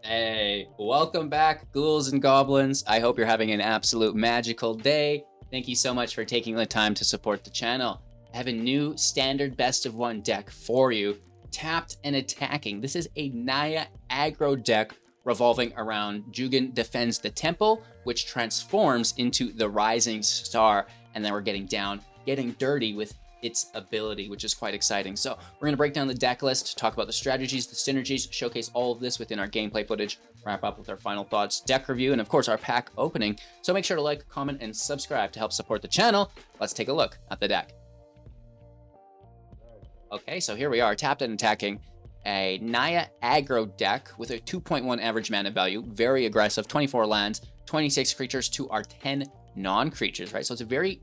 Hey, welcome back, ghouls and goblins. I hope you're having an absolute magical day. Thank you so much for taking the time to support the channel. I have a new standard best of one deck for you, tapped and attacking. This is a Naya Aggro deck revolving around Jugen defends the temple, which transforms into the rising star, and then we're getting dirty with its ability, which is quite exciting. So we're going to break down the deck list, talk about the strategies, the synergies, showcase all of this within our gameplay footage, wrap up with our final thoughts, deck review, and of course our pack opening. So make sure to like, comment, and subscribe to help support the channel. Let's take a look at the deck. Okay, so here we are, tapped and attacking. A Naya Aggro deck with a 2.1 average mana value, very aggressive, 24 lands, 26 creatures to our 10 non-creatures, right? So it's a very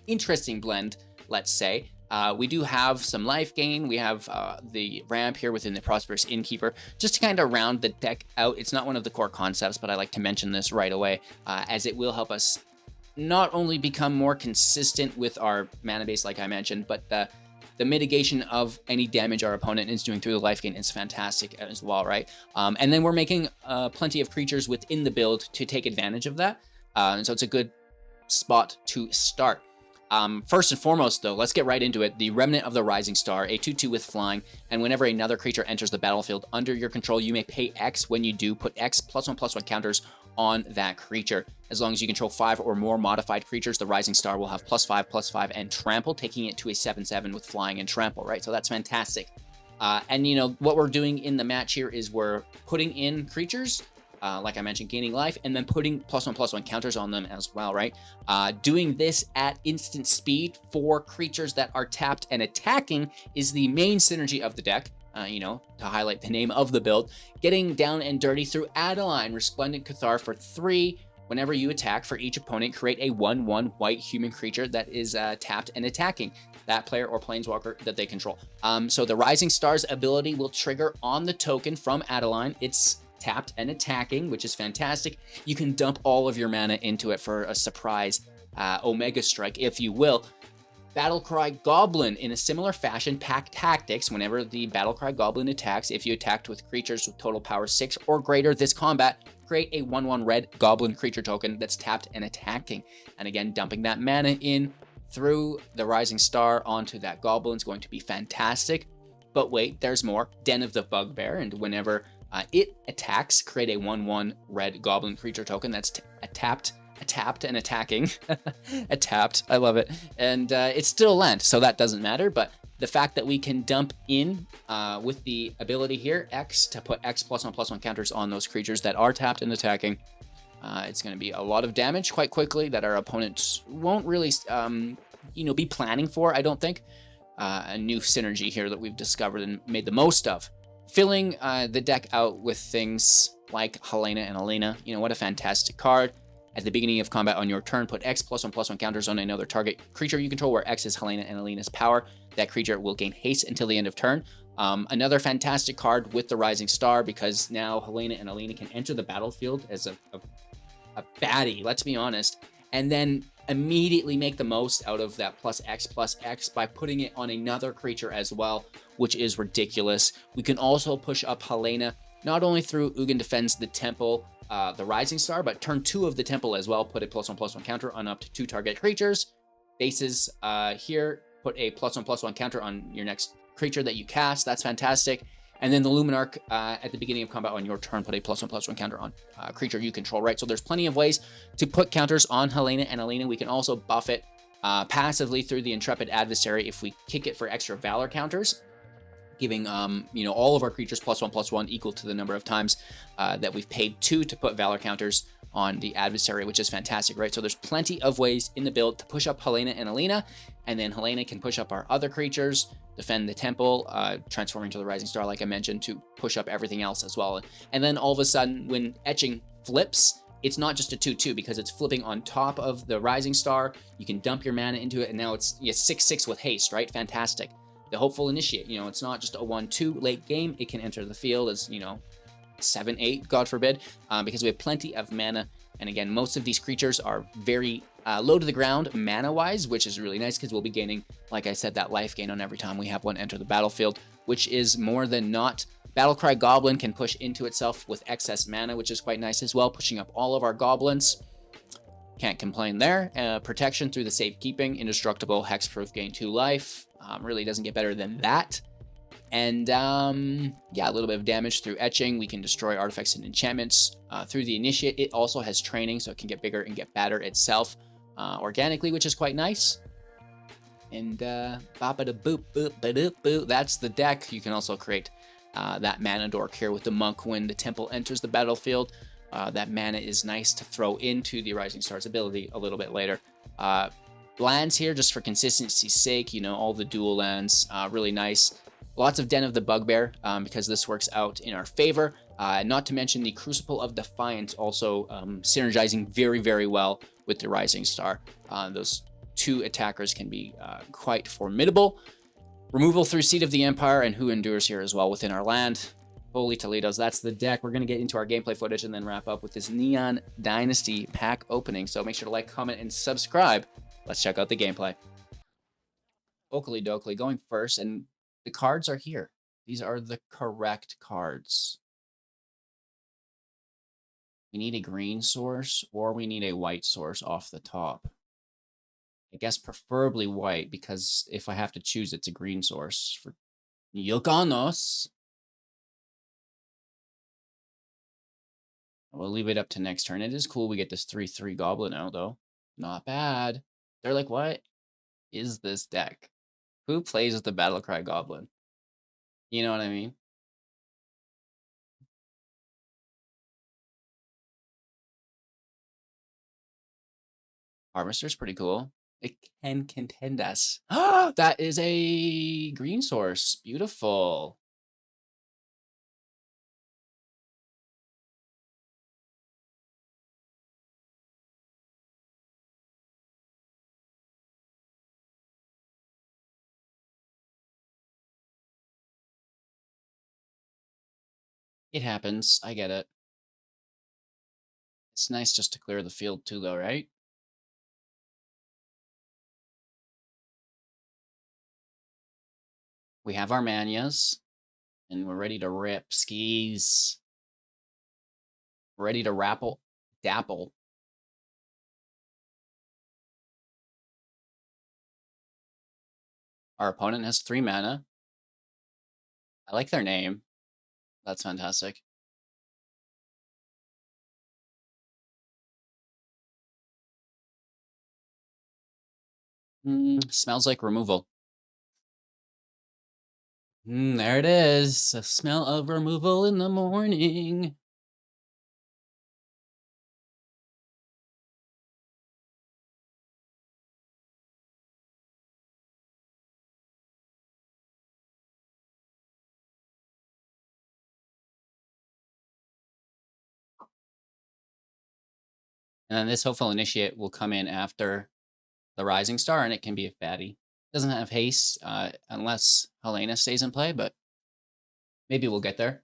interesting blend, let's say. We do have some life gain. We have the ramp here within the Prosperous Innkeeper, just to kind of round the deck out. It's not one of the core concepts, but I like to mention this right away, as it will help us not only become more consistent with our mana base, like I mentioned, but the mitigation of any damage our opponent is doing through the life gain is fantastic as well, right? And then we're making plenty of creatures within the build to take advantage of that. And so it's a good spot to start. First and foremost, though, let's get right into it. The Remnant of the Rising Star, a 2/2 with flying, and whenever another creature enters the battlefield under your control, you may pay X. When you do, put X +1/+1 counters on that creature. As long as you control 5 or more modified creatures, the Rising Star will have +5/+5 and trample, taking it to a 7/7 with flying and trample, right? So that's fantastic. And you know, what we're doing in the match here is we're putting in creatures, like I mentioned, gaining life, and then putting +1/+1 counters on them as well, right? Doing this at instant speed for creatures that are tapped and attacking is the main synergy of the deck. You know, to highlight the name of the build, getting down and dirty through Adeline, Resplendent Cathar for 3. Whenever you attack, for each opponent, create a 1/1 white human creature that is tapped and attacking that player or planeswalker that they control. So the Rising Star's ability will trigger on the token from Adeline. It's tapped and attacking, which is fantastic. You can dump all of your mana into it for a surprise Omega Strike, if you will. Battlecry Goblin, in a similar fashion, pack tactics. Whenever the Battlecry Goblin attacks, if you attacked with creatures with total power 6 or greater this combat, create a 1/1 red Goblin creature token that's tapped and attacking. And again, dumping that mana in through the Rising Star onto that Goblin is going to be fantastic. But wait, there's more. Den of the Bugbear, and whenever it attacks, create a 1/1 red Goblin creature token that's tapped and attacking. Tapped, I love it. And it's still land, so that doesn't matter. But the fact that we can dump in with the ability here, X, to put X +1/+1 counters on those creatures that are tapped and attacking, it's going to be a lot of damage quite quickly that our opponents won't really, be planning for, I don't think. A new synergy here that we've discovered and made the most of. Filling the deck out with things like Helena and Alena. You know, what a fantastic card. At the beginning of combat on your turn, put X +1/+1 counters on another target creature you control, where X is Helena and Alena's power. That creature will gain haste until the end of turn. Another fantastic card with the Rising Star, because now Helena and Alena can enter the battlefield as a baddie, let's be honest, and then immediately make the most out of that +X by putting it on another creature as well, which is ridiculous. We can also push up Helena, not only through Ugin defends the temple, the Rising Star, but turn 2 of the temple as well, put a +1/+1 counter on up to 2 target creatures. Bases here, put a +1/+1 counter on your next creature that you cast. That's fantastic. And then the Luminarch at the beginning of combat on your turn, put a +1/+1 counter on a creature you control, right? So there's plenty of ways to put counters on Helena and Alena. We can also buff it passively through the Intrepid Adversary if we kick it for extra Valor counters, giving all of our creatures +1/+1 equal to the number of times that we've paid 2 to put Valor counters on the adversary, which is fantastic, right? So there's plenty of ways in the build to push up Helena and Alena, and then Helena can push up our other creatures, defend the temple, transform into the Rising Star, like I mentioned, to push up everything else as well. And then all of a sudden, when Etching flips, it's not just a 2/2 because it's flipping on top of the Rising Star. You can dump your mana into it, and now it's 6/6 with haste, right? Fantastic. The Hopeful Initiate, it's not just a 1/2 late game. It can enter the field as, 7/8, God forbid, because we have plenty of mana. And again, most of these creatures are very low to the ground mana-wise, which is really nice because we'll be gaining, like I said, that life gain on every time we have one enter the battlefield, which is more than not Battlecry Goblin can push into itself with excess mana, which is quite nice as well, pushing up all of our goblins. Can't complain there. Protection through the safekeeping, indestructible, hexproof, gain 2 life. Really doesn't get better than that. And yeah, a little bit of damage through etching. We can destroy artifacts and enchantments. Through the initiate, it also has training, so it can get bigger and get better itself organically, which is quite nice. And bop-a-da-boop, boop-ba-doop, boop. That's the deck. You can also create that mana dork here with the monk when the temple enters the battlefield. That mana is nice to throw into the Rising Star's ability a little bit later. Lands here, just for consistency's sake, you know, all the dual lands, really nice. Lots of Den of the Bugbear, because this works out in our favor. Not to mention the Crucible of Defiance also synergizing very, very well with the Rising Star. Those two attackers can be quite formidable. Removal through Seat of the Empire and Who Endures here as well within our land. Holy Toledos, that's the deck. We're going to get into our gameplay footage and then wrap up with this Neon Dynasty pack opening. So make sure to like, comment, and subscribe. Let's check out the gameplay. Oakley Dokley going first, and the cards are here. These are the correct cards. We need a green source or we need a white source off the top. I guess preferably white, because if I have to choose, it's a green source for Yokanos. We'll leave it up to next turn. It is cool we get this 3/3 goblin out, though. Not bad. They're like, what is this deck? Who plays with the Battlecry Goblin? You know what I mean? Harvester's pretty cool. It can contend us. That is a green source. Beautiful. It happens. I get it. It's nice just to clear the field too, though, right? We have our manias, and we're ready to rip skis. Ready to dapple. Our opponent has 3 mana. I like their name. That's fantastic. Smells like removal. There it is. A smell of removal in the morning. And then this Hopeful Initiate will come in after the Rising Star, and it can be a fatty. Doesn't have haste unless Helena stays in play, but maybe we'll get there.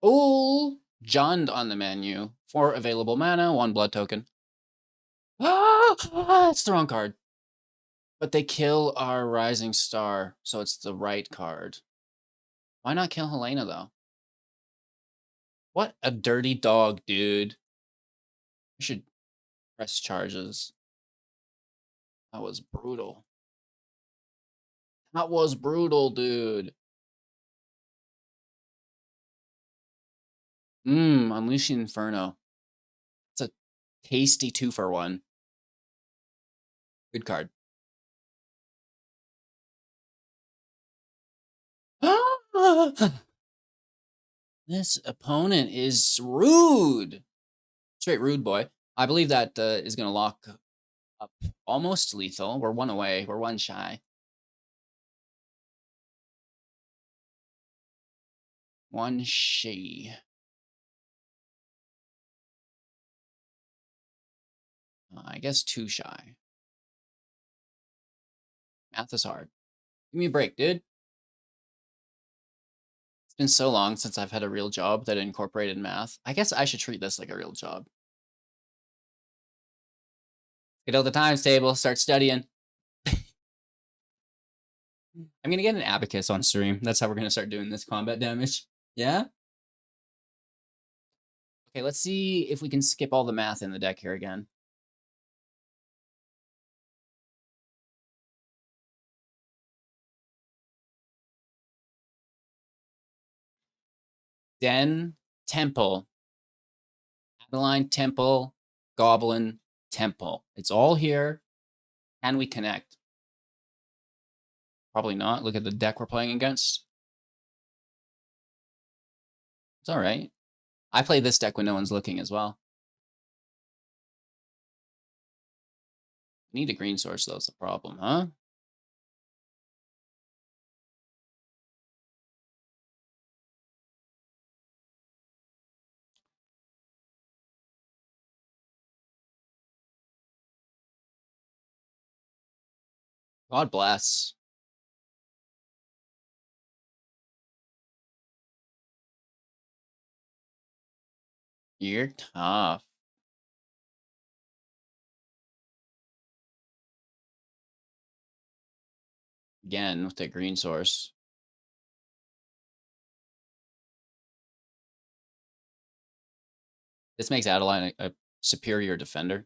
Oh, Jund on the menu. 4 available mana, 1 blood token. It's the wrong card. But they kill our Rising Star, so it's the right card. Why not kill Helena, though? What a dirty dog, dude. I should press charges. That was brutal. That was brutal, dude. Unleashing Inferno. It's a tasty 2-for-1. Good card. This opponent is rude. Straight rude boy. I believe that is going to lock up almost lethal. We're 1 away. We're 1 shy. 1 shy. I guess 2 shy. Math is hard. Give me a break, dude. It's been so long since I've had a real job that incorporated math. I guess I should treat this like a real job. Get out the times table, start studying. I'm gonna get an abacus on stream. That's how we're gonna start doing this combat damage. Yeah? Okay, let's see if we can skip all the math in the deck here again. Den, Temple, Adeline, Temple, Goblin, Temple. It's all here. Can we connect? Probably not. Look at the deck we're playing against. It's all right. I play this deck when no one's looking as well. Need a green source, though, is the problem, huh? God bless. You're tough. Again, with the green source. This makes Adeline a superior defender.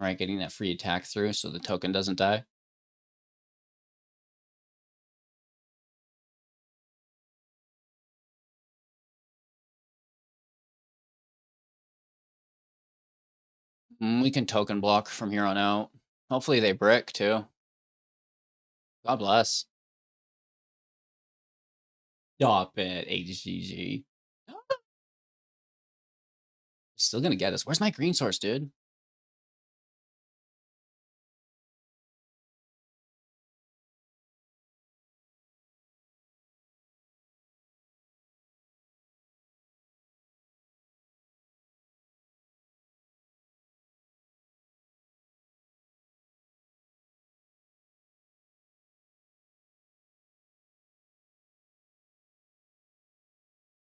Right, getting that free attack through so the token doesn't die. We can token block from here on out. Hopefully they brick, too. God bless. Stop it, HGG. Still gonna get us. Where's my green source, dude?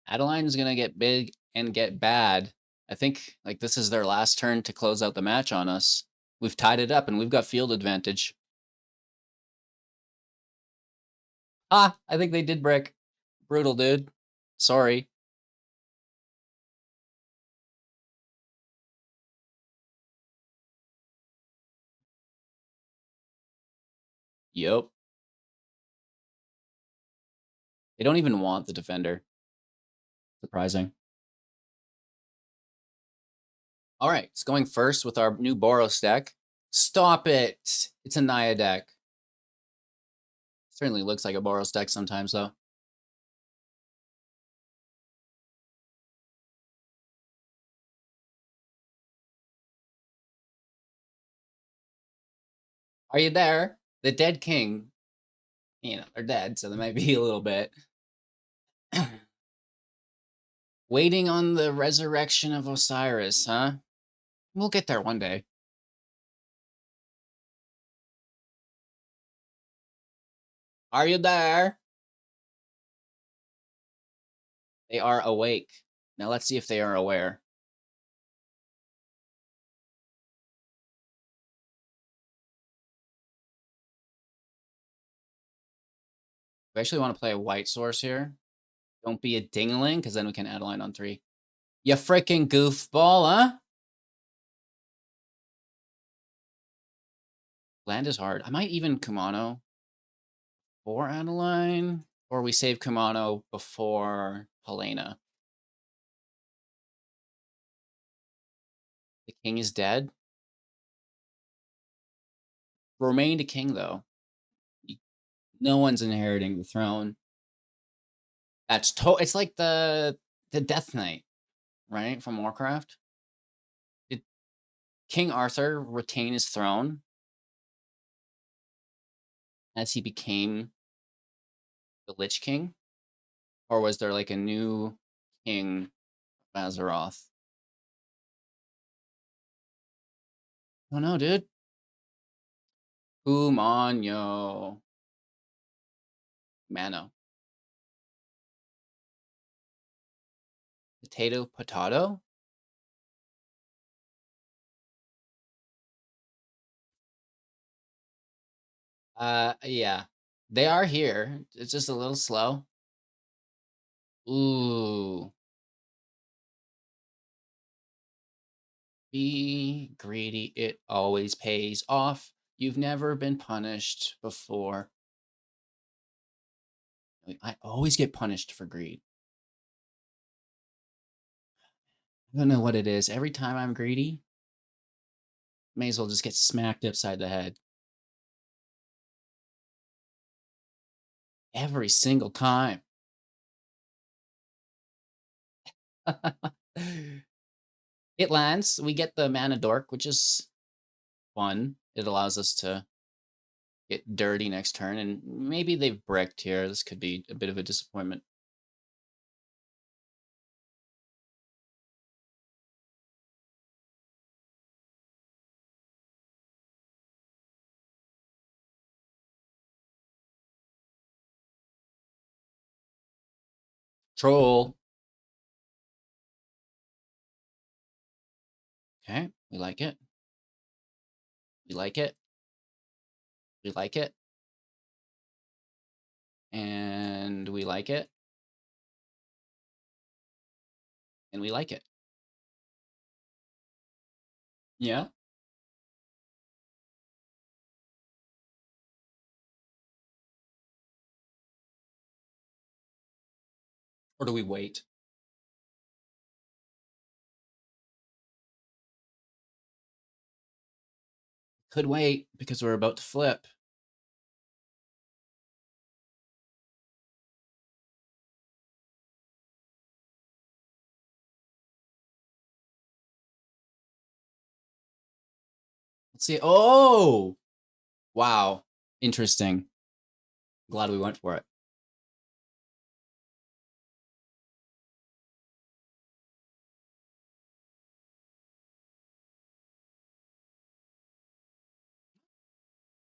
Adeline's gonna get big and get bad. I think like this is their last turn to close out the match on us. We've tied it up and we've got field advantage. Ah, I think they did brick. Brutal, dude. Sorry. Yep. They don't even want the defender. Surprising. All right, it's going first with our new Boros deck. Stop it. It's a Naya deck. Certainly looks like a Boros deck sometimes, though. Are you there? The dead king. You know, they're dead, so they might be a little bit. Waiting on the resurrection of Osiris, huh? We'll get there one day. Are you there? They are awake. Now let's see if they are aware. We actually want to play a white source here. Don't be a dingling, because then we can add a line on 3. You freaking goofball, huh? Land is hard. I might even Kumano for Adeline, or we save Kumano before Helena. The king is dead. Remained a king, though. No one's inheriting the throne. That's it's like the Death Knight, right, from Warcraft. Did King Arthur retain his throne as he became the Lich King, or was there like a new king, Azeroth? Oh no, dude. Kumano. Mano. Potato. Yeah. They are here. It's just a little slow. Ooh. Be greedy. It always pays off. You've never been punished before. I always get punished for greed. I don't know what it is. Every time I'm greedy, may as well just get smacked upside the head. Every single time. It lands. We get the mana dork, which is fun. It allows us to get dirty next turn, and maybe they've bricked here. This could be a bit of a disappointment. Troll. Okay, we like it. We like it. We like it. And we like it. And we like it. Yeah. Or do we wait? Could wait because we're about to flip. Let's see. Oh, wow. Interesting. Glad we went for it.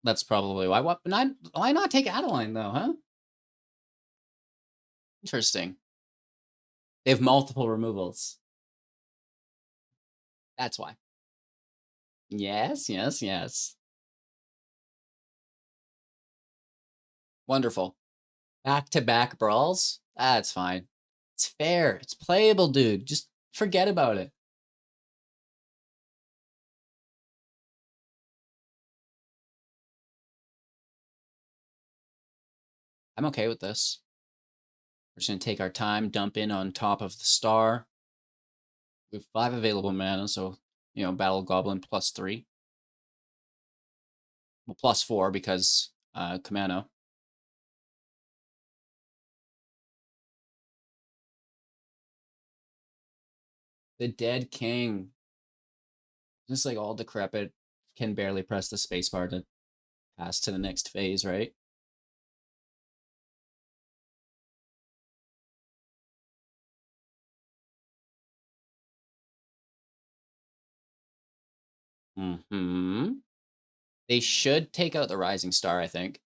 That's probably why. Why not take Adeline though, huh? Interesting. They have multiple removals. That's why. Yes, yes, yes. Wonderful. Back-to-back brawls? That's fine. It's fair. It's playable, dude. Just forget about it. I'm okay with this. We're just going to take our time, dump in on top of the star. We have 5 available mana, so, Battle Goblin +3. Well, +4 because Kamano. The Dead King. Just like all decrepit, can barely press the spacebar to pass to the next phase, right? Hmm. They should take out the Rising Star, I think.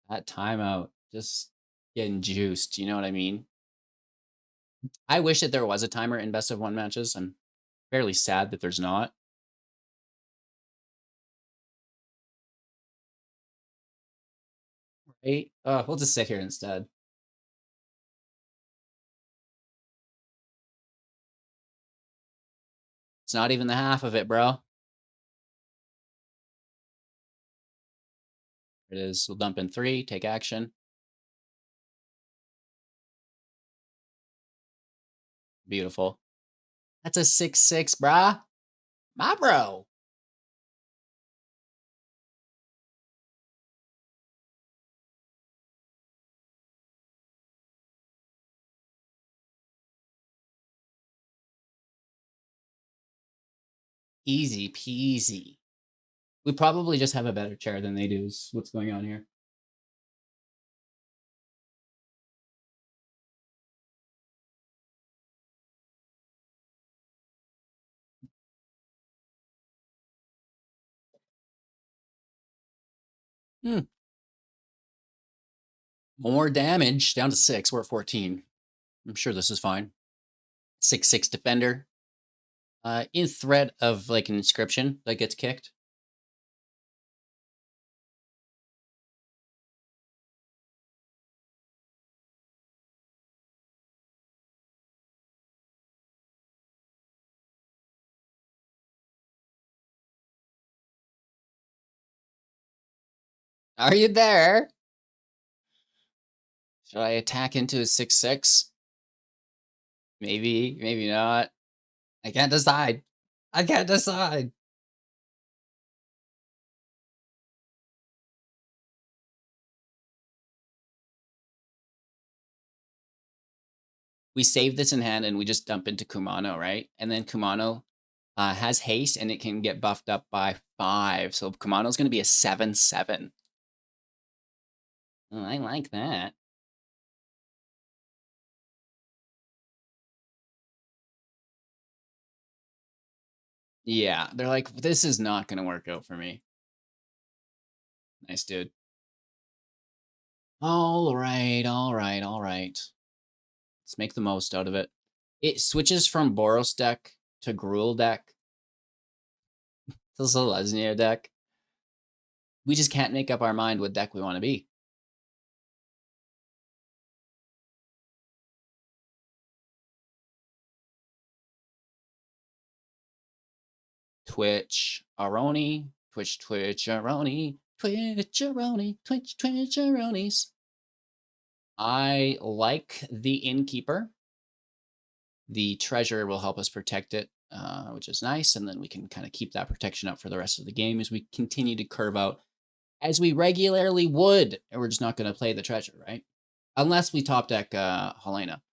That timeout, just getting juiced. You know what I mean? I wish that there was a timer in best of 1 matches. I'm fairly sad that there's not. Right? We'll just sit here instead. It's not even the half of it, bro. It is. We'll dump in 3, take action. Beautiful. That's a 6/6, brah. My bro. Easy peasy. We probably just have a better chair than they do is what's going on here. More damage, down to 6. We're at 14. I'm sure this is fine. 6/6 defender. In threat of like an inscription that gets kicked. Are you there? Should I attack into a 6/6? Maybe, maybe not. I can't decide. I can't decide. We save this in hand and we just dump into Kumano, right? And then Kumano has haste and it can get buffed up by 5. So Kumano's going to be a 7/7. Oh, I like that. Yeah, they're like, this is not going to work out for me. Nice, dude. All right, all right, all right. Let's make the most out of it. It switches from Boros deck to Gruul deck. This is a Lesnia deck. We just can't make up our mind what deck we want to be. Twitch Aroni, Twitch Aroni, Twitch Aroni, Twitch Aronis. I like the Innkeeper. The treasure will help us protect it, which is nice. And then we can kind of keep that protection up for the rest of the game as we continue to curve out as we regularly would. And we're just not going to play the treasure, right? Unless we top deck Helena.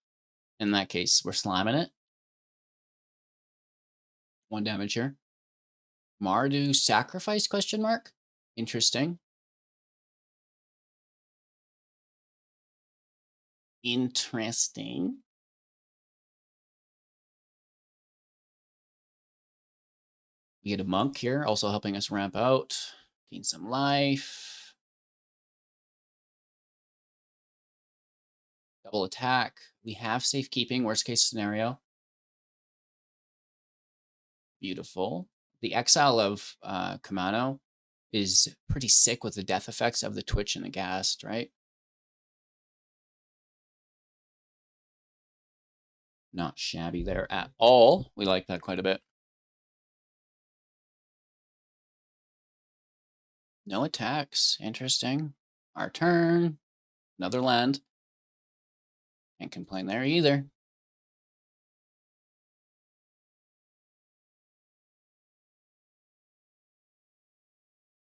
In that case, we're slamming it. 1 damage here. Mardu sacrifice, question mark? Interesting. Interesting. We get a monk here, also helping us ramp out. Gain some life. Double attack. We have safekeeping, worst case scenario. Beautiful. The exile of Kumano is pretty sick with the death effects of the Twitch and the Ghast, right? Not shabby there at all. We like that quite a bit. No attacks. Interesting. Our turn. Another land. Can't complain there either.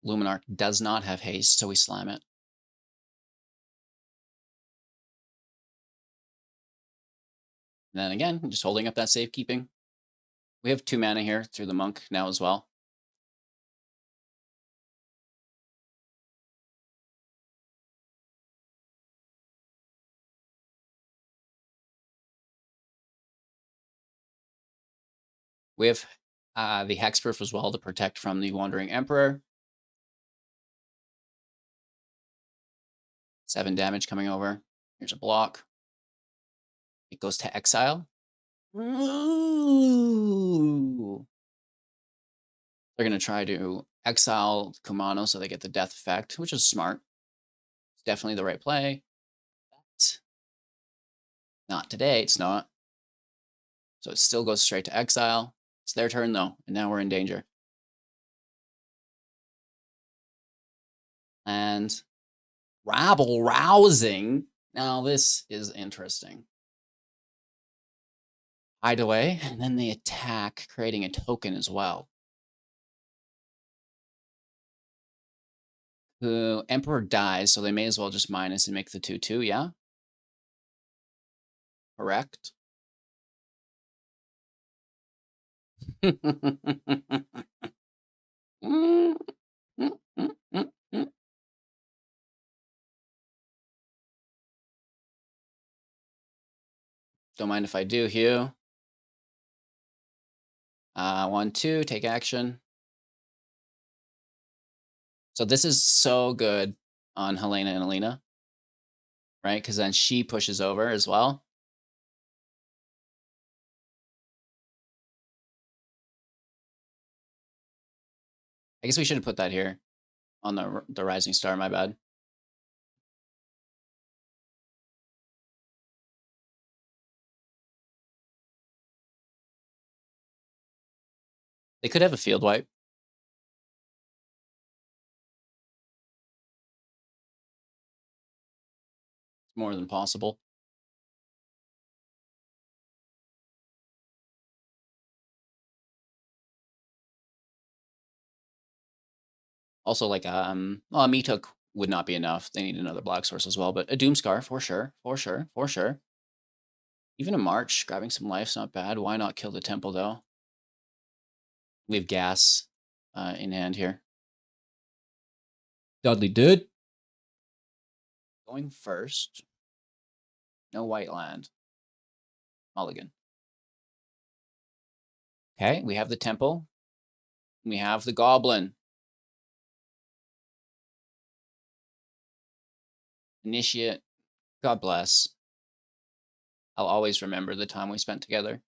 Luminarch does not have haste, so we slam it. And then again, just holding up that safekeeping. We have 2 mana here through the monk now as well. We have the Hexproof as well to protect from the Wandering Emperor. 7 damage coming over. Here's a block. It goes to exile. Ooh. They're going to try to exile Kumano so they get the death effect, which is smart. It's definitely the right play. But not today, it's not. So it still goes straight to exile. It's their turn, though, and now we're in danger. And rabble rousing. Now this is interesting. Hide away, and then they attack, creating a token as well. The Emperor dies, so they may as well just minus and make the 2/2, yeah? Correct. Don't mind if I do, Hugh. 1/2, take action. So this is so good on Helena and Alina, right? Because then she pushes over as well. I guess we should have put that here on the Rising Star, my bad. They could have a field wipe. It's more than possible. Also, like, well, a Meatook would not be enough. They need another black source as well, but a Doomscar for sure, for sure, for sure. Even a March, grabbing some life's not bad. Why not kill the Temple, though? We have gas in hand here. Dudley did. Going first. No white land. Mulligan. Okay, we have the Temple. We have the Goblin. Initiate. God bless. I'll always remember the time we spent together.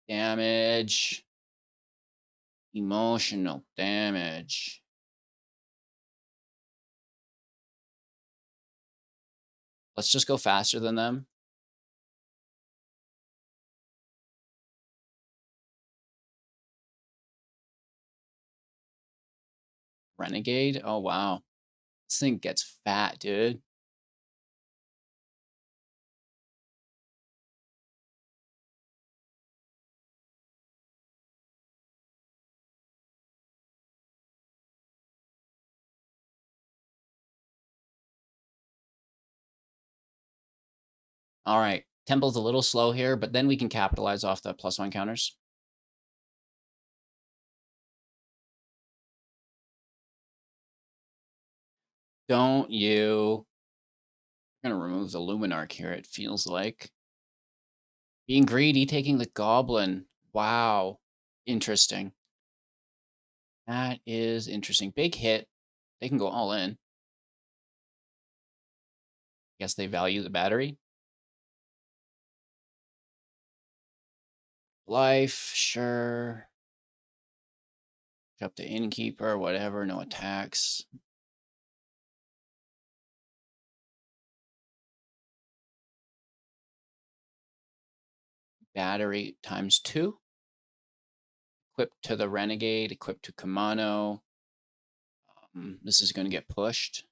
Damage. Emotional damage. Let's just go faster than them. Renegade? Oh, wow. This thing gets fat, dude. All right. Temple's a little slow here, but then we can capitalize off the +1 counters. Don't you? I'm going to remove the Luminarch here, it feels like. Being greedy, taking the Goblin. Wow. Interesting. That is interesting. Big hit. They can go all in. Guess they value the battery. Life, sure. Up to Innkeeper, whatever, no attacks. Battery ×2. Equipped to the Renegade, equipped to Kamano. This is going to get pushed.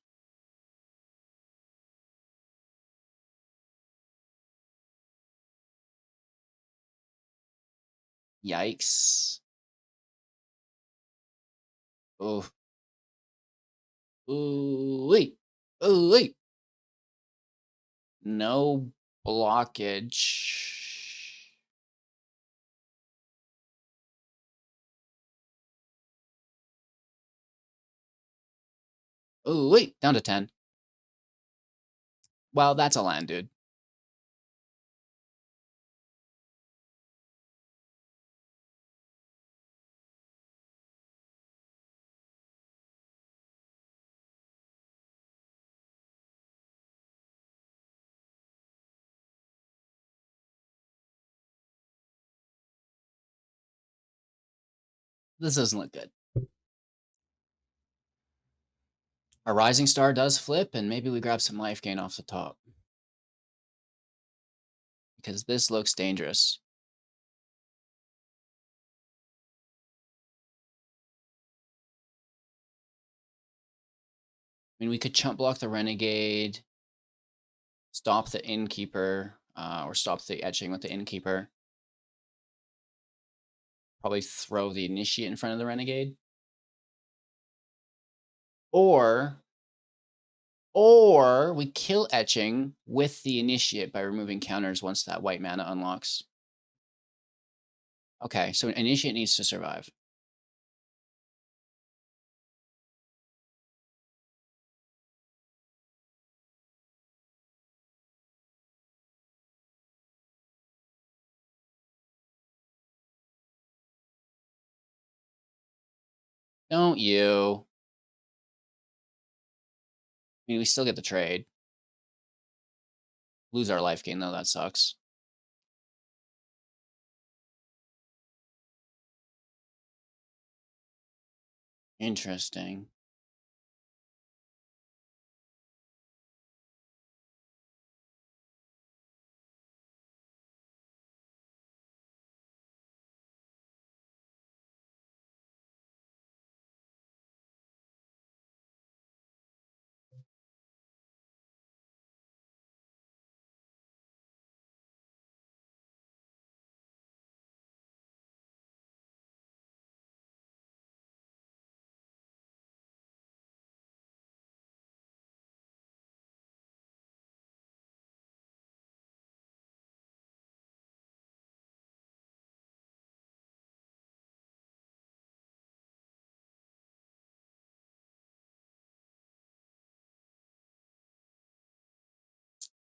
Yikes. Oh. Ooh-wee. Ooh-wee. No blockage. Ooh-wee. Down to 10. Well, that's a land, dude. This doesn't look good. Our Rising Star does flip, and maybe we grab some life gain off the top. Because this looks dangerous. I mean, we could chump block the Renegade, stop the Innkeeper, or stop the etching with the Innkeeper. Probably throw the Initiate in front of the Renegade. Or we kill etching with the Initiate by removing counters once that white mana unlocks. Okay, so Initiate needs to survive. Don't you? I mean, we still get the trade. Lose our life gain, though. That sucks. Interesting.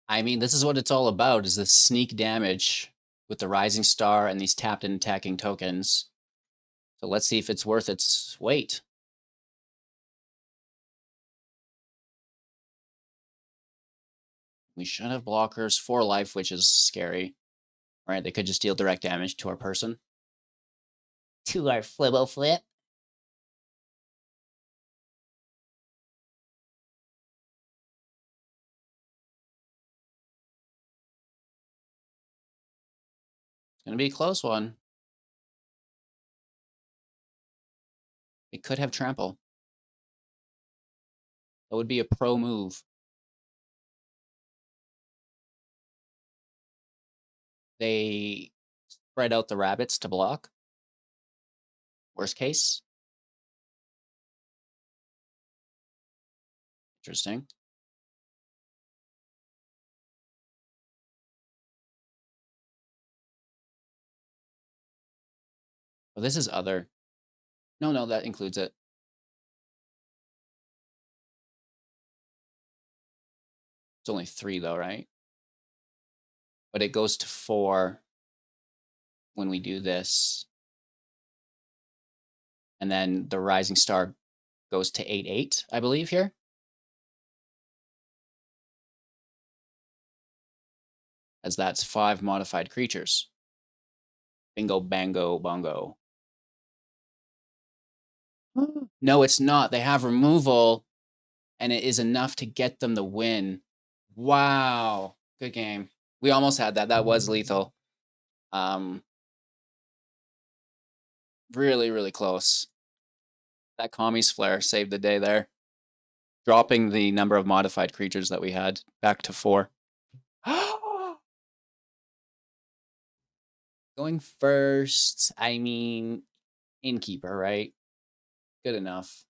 I mean, this is what it's all about, is the sneak damage with the Rising Star and these tapped and attacking tokens. So let's see if it's worth its weight. We should have blockers for life, which is scary. All right, they could just deal direct damage to our person. To our flibbo flip. It's going to be a close one. It could have trample. That would be a pro move. They spread out the rabbits to block. Worst case. Interesting. Well, this is other. No, that includes it. It's only 3 though, right? But it goes to 4 when we do this. And then the Rising Star goes to 8/8, I believe, here. As that's 5 modified creatures. Bingo, bango, bongo. No, it's not. They have removal, and it is enough to get them the win. Wow. Good game. We almost had that. That was lethal. Really, really close. That Kami's Flare saved the day there. Dropping the number of modified creatures that we had back to 4. Going first, I mean, Innkeeper, right? Good enough.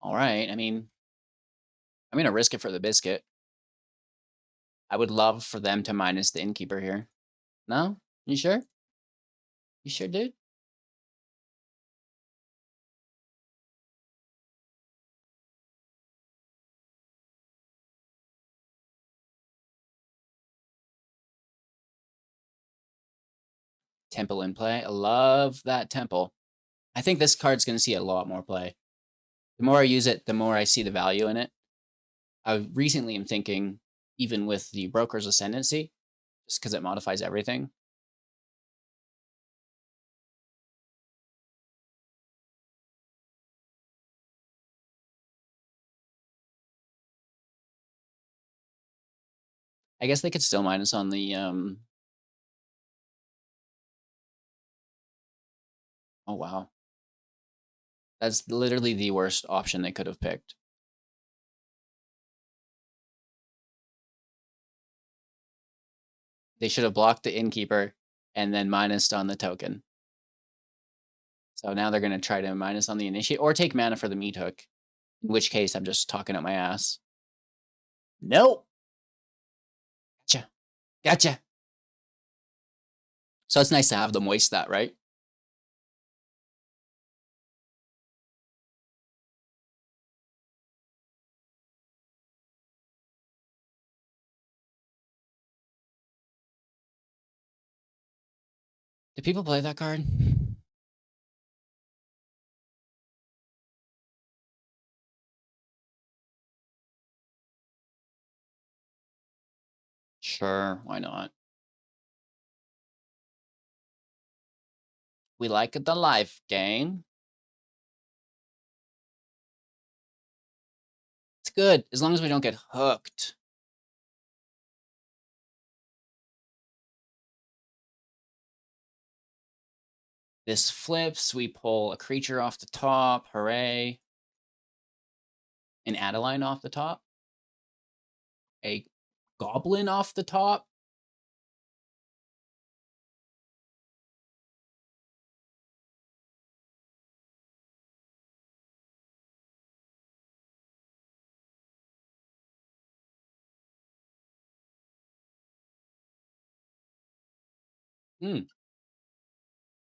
All right. I mean, I'm going to risk it for the biscuit. I would love for them to minus the Innkeeper here. No? You sure? You sure, dude? Temple in play. I love that Temple. I think this card's going to see a lot more play. The more I use it, the more I see the value in it. I recently am thinking, even with the Broker's Ascendancy, just because it modifies everything. I guess they could still minus on the oh wow. That's literally the worst option they could have picked. They should have blocked the Innkeeper and then minused on the token. So now they're going to try to minus on the Initiate or take mana for the Meat Hook, in which case I'm just talking out my ass. Nope. Gotcha. Gotcha. So it's nice to have them waste that, right? Do people play that card? Sure, why not? We like the life game. It's good, as long as we don't get hooked. This flips, we pull a creature off the top, hooray. An Adeline off the top. A goblin off the top.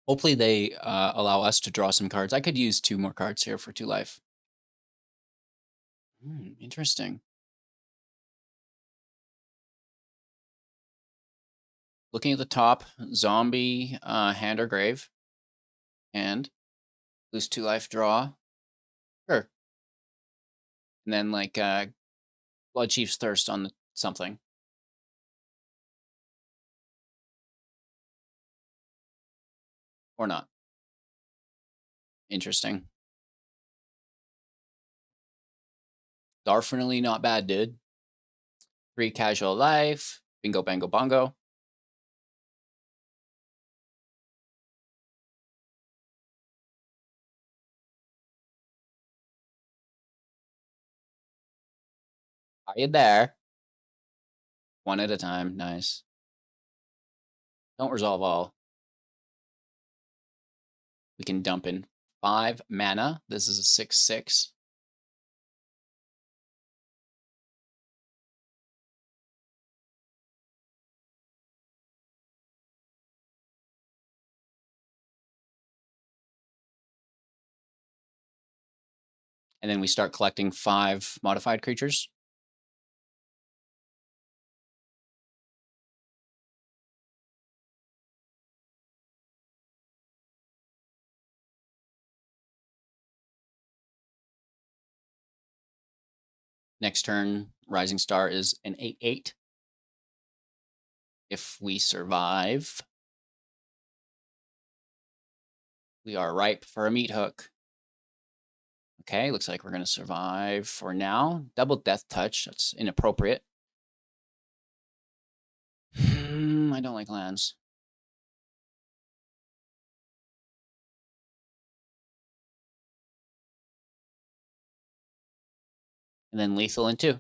Hopefully they allow us to draw some cards. I could use 2 more cards here for 2 life. Interesting. Looking at the top, zombie, hand or grave. And lose 2 life, draw. Sure. And then like Blood Chief's Thirst on something. Or not. Interesting. Definitely not bad, dude. 3 casual life. Bingo, bango, bongo. Are you there? 1 at a time. Nice. Don't resolve all. We can dump in 5 mana. This is a 6/6. And then we start collecting 5 modified creatures. Next turn, Rising Star is an 8/8. If we survive, we are ripe for a meat hook. Okay, looks like we're going to survive for now. Double Death Touch. That's inappropriate. I don't like lands. And then lethal in 2.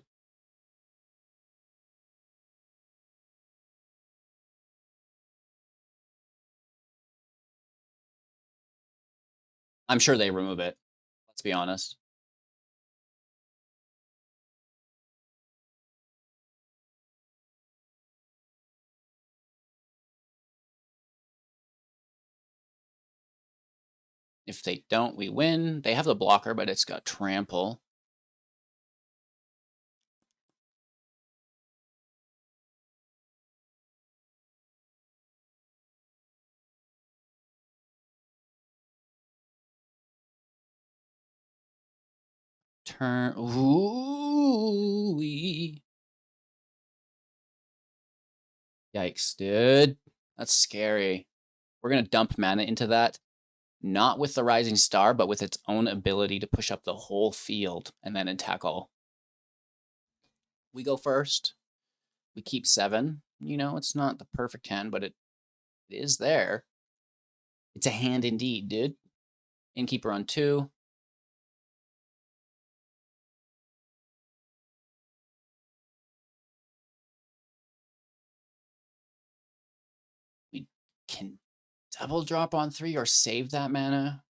I'm sure they remove it. Let's be honest. If they don't, we win. They have the blocker, but it's got trample. Turn. Ooh. Yikes, dude. That's scary. We're going to dump mana into that. Not with the Rising Star, but with its own ability to push up the whole field and then attack all. We go first. We keep 7. You know, it's not the perfect hand, but it is there. It's a hand indeed, dude. Innkeeper on 2. We can double drop on 3 or save that mana.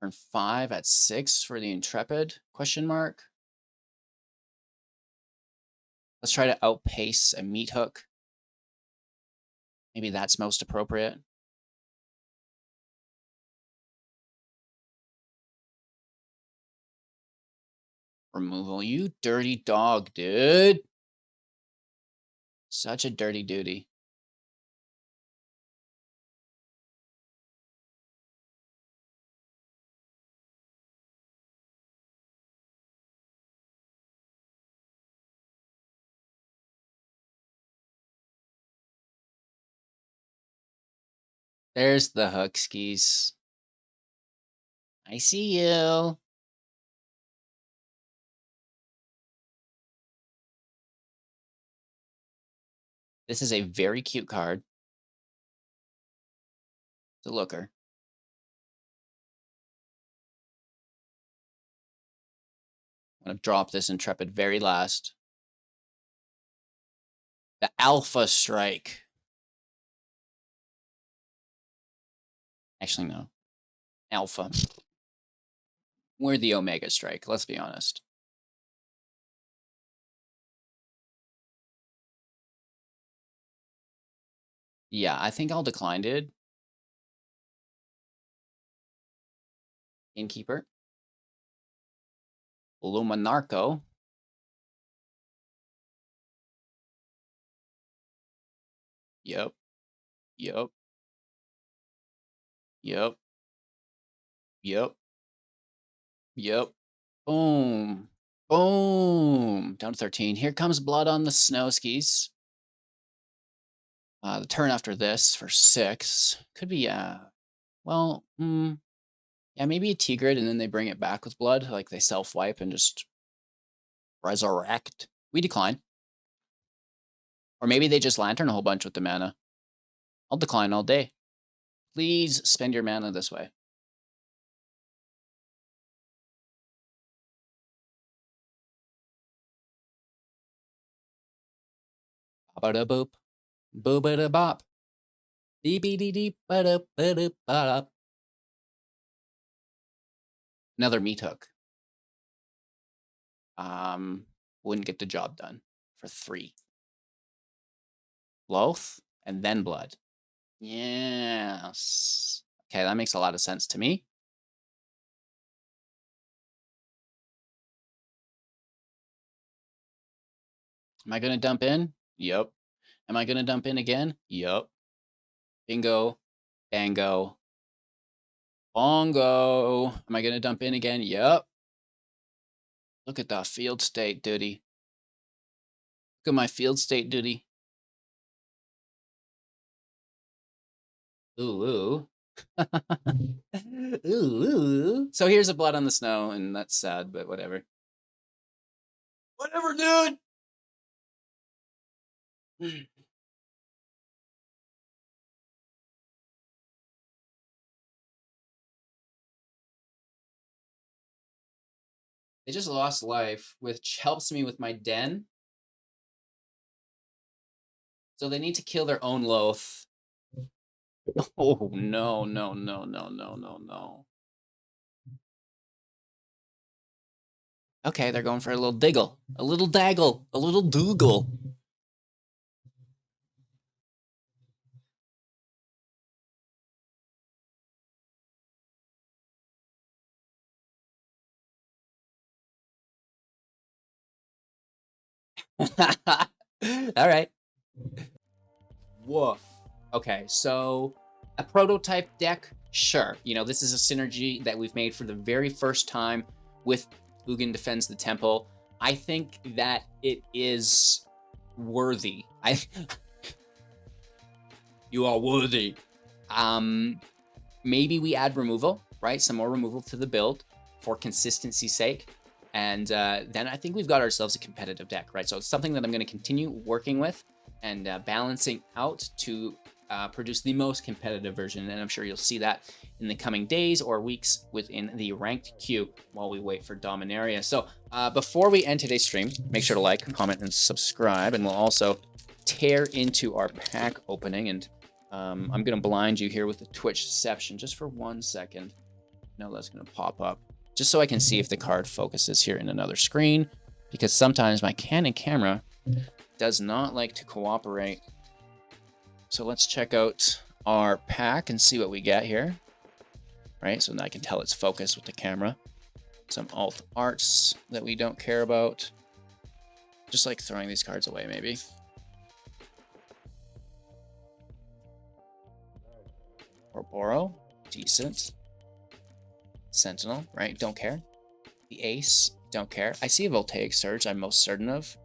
Turn 5 at 6 for the Intrepid, question mark. Let's try to outpace a meat hook. Maybe that's most appropriate. Removal. You dirty dog, dude. Such a dirty duty. There's the hook skis. I see you. This is a very cute card. It's a looker. I'm going to drop this Intrepid very last. The Alpha Strike. Actually, no. Alpha. We're the Omega Strike, let's be honest. Yeah, I think I'll decline, dude. Innkeeper. Luminarco. Yep. Yep. Yep. Yep. Yep. Boom. Boom. Down to 13. Here comes Blood on the Snow Skis. The turn after this for 6. Could be, well, yeah, maybe a Tigrid, and then they bring it back with Blood. Like, they self-wipe and just resurrect. We decline. Or maybe they just Lantern a whole bunch with the mana. I'll decline all day. Please spend your mana this way. Ba-da-boop. Boo-ba-da-bop. Dee-be-dee-dee-ba-da-ba-da-ba-da. Another meat hook. Wouldn't get the job done for 3. Loath and then Blood. Yes. Okay, that makes a lot of sense to me. Am I going to dump in? Yep. Am I going to dump in again? Yep. Bingo. Bango. Bongo. Am I going to dump in again? Yep. Look at that field state, duty. Look at my field state, duty. Ooh, ooh. Ooh. So here's a Blood on the Snow, and that's sad, but whatever. Whatever, dude! They just lost life, which helps me with my den. So they need to kill their own Loath. Oh, no, no, no, no, no, no, no. Okay, they're going for a little diggle. A little daggle. A little doogle. All right. Woof. Okay, so a prototype deck, sure. You know, this is a synergy that we've made for the very first time with Ugin Defends the Temple. I think that it is worthy. You are worthy. Maybe we add removal, right? Some more removal to the build for consistency's sake. And then I think we've got ourselves a competitive deck, right? So it's something that I'm going to continue working with and balancing out to produce the most competitive version. And I'm sure you'll see that in the coming days or weeks within the ranked queue while we wait for Dominaria. So before we end today's stream, make sure to like, comment, and subscribe. And we'll also tear into our pack opening. And I'm going to blind you here with the Twitchception just for 1 second. No, that's going to pop up. Just so I can see if the card focuses here in another screen, because sometimes my Canon camera Does not like to cooperate. So let's check out our pack and see what we get here. Right, so now I can tell it's focused with the camera. Some alt arts that we don't care about. Just like throwing these cards away, maybe. Orboro, decent. Sentinel, right? Don't care. The Ace, don't care. I see a Voltaic Surge, I'm most certain of.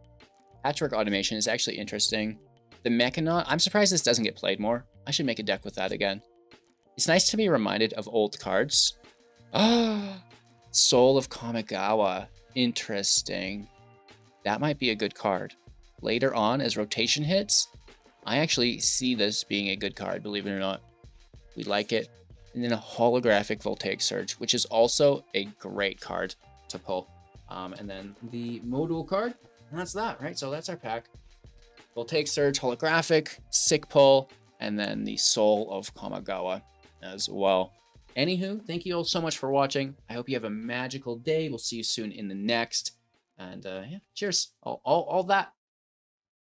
Patchwork Automation is actually interesting. The Mechanaut, I'm surprised this doesn't get played more. I should make a deck with that again. It's nice to be reminded of old cards. Ah, Soul of Kamigawa. Interesting. That might be a good card. Later on, as rotation hits, I actually see this being a good card, believe it or not. We like it. And then a holographic Voltaic Surge, which is also a great card to pull. And then the module card, and that's that, right? So that's our pack. Voltaic Surge, holographic, sick pull, and then the Soul of Kamigawa as well. Anywho, thank you all so much for watching. I hope you have a magical day. We'll see you soon in the next. And yeah, cheers. All that.